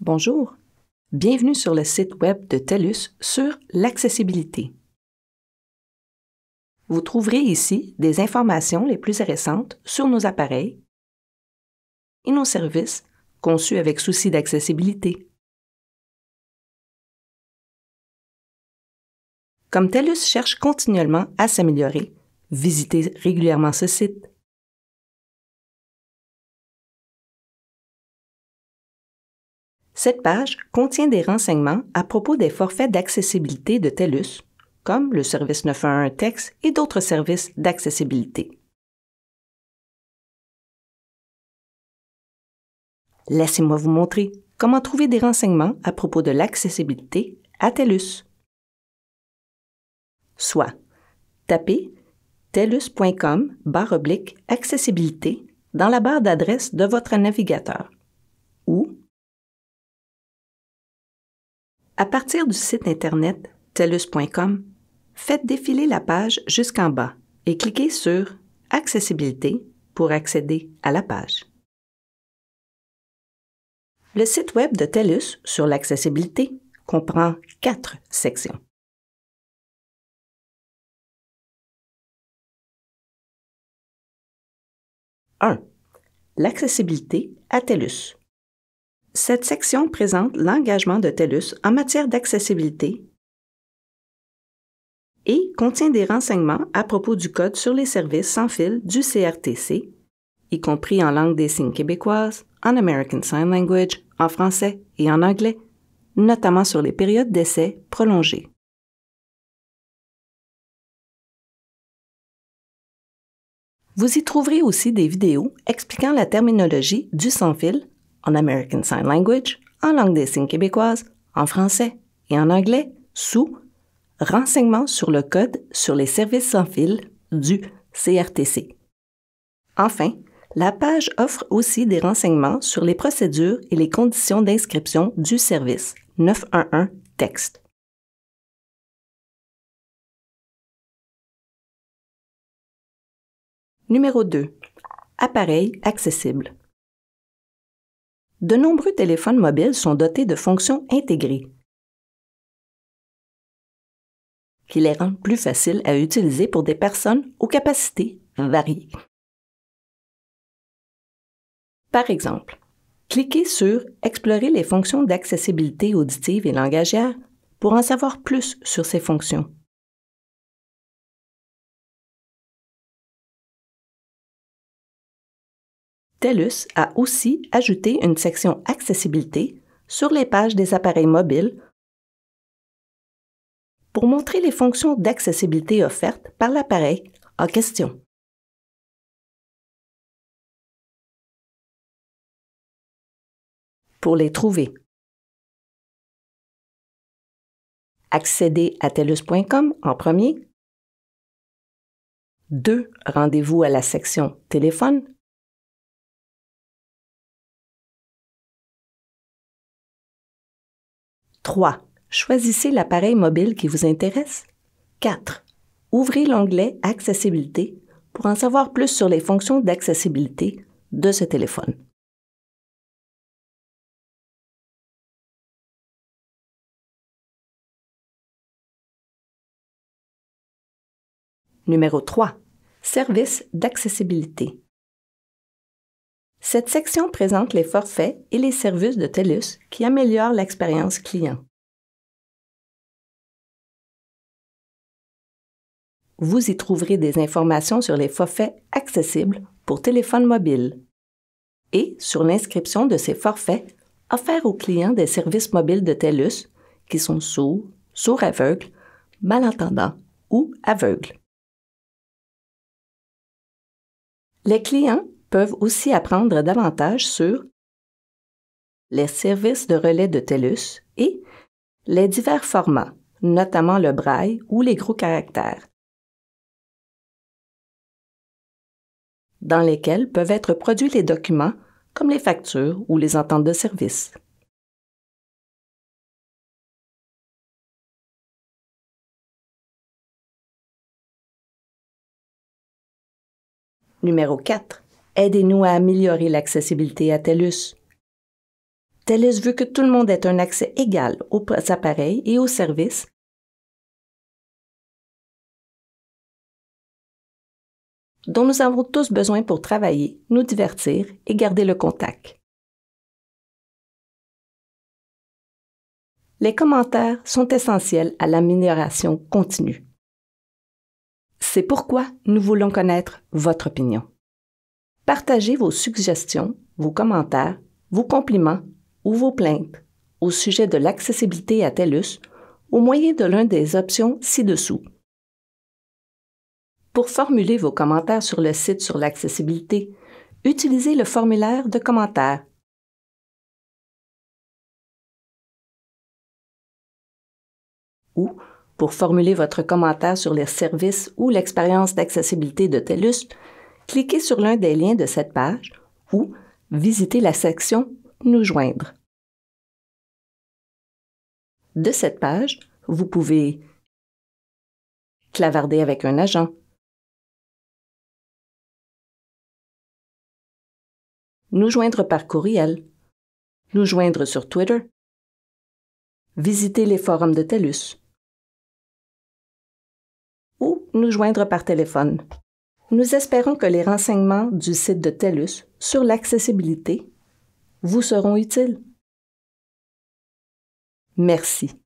Bonjour, bienvenue sur le site web de TELUS sur l'accessibilité. Vous trouverez ici des informations les plus récentes sur nos appareils et nos services conçus avec souci d'accessibilité. Comme TELUS cherche continuellement à s'améliorer, visitez régulièrement ce site. Cette page contient des renseignements à propos des forfaits d'accessibilité de TELUS, comme le service 911 texte et d'autres services d'accessibilité. Laissez-moi vous montrer comment trouver des renseignements à propos de l'accessibilité à TELUS. Soit tapez telus.com/accessibilité dans la barre d'adresse de votre navigateur ou à partir du site Internet telus.com, faites défiler la page jusqu'en bas et cliquez sur « Accessibilité » pour accéder à la page. Le site web de TELUS sur l'accessibilité comprend 4 sections. « 1. L'accessibilité à TELUS. Cette section présente l'engagement de TELUS en matière d'accessibilité et contient des renseignements à propos du Code sur les services sans fil du CRTC, y compris en langue des signes québécoise, en American Sign Language, en français et en anglais, notamment sur les périodes d'essai prolongées. Vous y trouverez aussi des vidéos expliquant la terminologie du sans-fil en American Sign Language, en langue des signes québécoise, en français et en anglais sous « Renseignements sur le Code sur les services sans fil du CRTC ». Enfin, la page offre aussi des renseignements sur les procédures et les conditions d'inscription du service 911 texte. Numéro 2. Appareils accessibles. De nombreux téléphones mobiles sont dotés de fonctions intégrées qui les rendent plus faciles à utiliser pour des personnes aux capacités variées. Par exemple, cliquez sur « Explorer les fonctions d'accessibilité auditive et langagière » pour en savoir plus sur ces fonctions. TELUS a aussi ajouté une section Accessibilité sur les pages des appareils mobiles pour montrer les fonctions d'accessibilité offertes par l'appareil en question. Pour les trouver, accédez à telus.com en premier. 2. Rendez-vous à la section Téléphone. 3. Choisissez l'appareil mobile qui vous intéresse. 4. Ouvrez l'onglet Accessibilité pour en savoir plus sur les fonctions d'accessibilité de ce téléphone. Numéro 3. Services d'accessibilité. Cette section présente les forfaits et les services de TELUS qui améliorent l'expérience client. Vous y trouverez des informations sur les forfaits accessibles pour téléphone mobile et sur l'inscription de ces forfaits offerts aux clients des services mobiles de TELUS qui sont sourds, sourds-aveugles, malentendants ou aveugles. Les clients peuvent aussi apprendre davantage sur les services de relais de TELUS et les divers formats, notamment le braille ou les gros caractères, dans lesquels peuvent être produits les documents comme les factures ou les ententes de service. Numéro 4. Aidez-nous à améliorer l'accessibilité à TELUS. TELUS veut que tout le monde ait un accès égal aux appareils et aux services dont nous avons tous besoin pour travailler, nous divertir et garder le contact. Les commentaires sont essentiels à l'amélioration continue. C'est pourquoi nous voulons connaître votre opinion. Partagez vos suggestions, vos commentaires, vos compliments ou vos plaintes au sujet de l'accessibilité à TELUS au moyen de l'une des options ci-dessous. Pour formuler vos commentaires sur le site sur l'accessibilité, utilisez le formulaire de commentaires. Ou, pour formuler votre commentaire sur les services ou l'expérience d'accessibilité de TELUS, cliquez sur l'un des liens de cette page ou visitez la section « Nous joindre ». De cette page, vous pouvez clavarder avec un agent, nous joindre par courriel, nous joindre sur Twitter, visiter les forums de TELUS ou nous joindre par téléphone. Nous espérons que les renseignements du site de TELUS sur l'accessibilité vous seront utiles. Merci.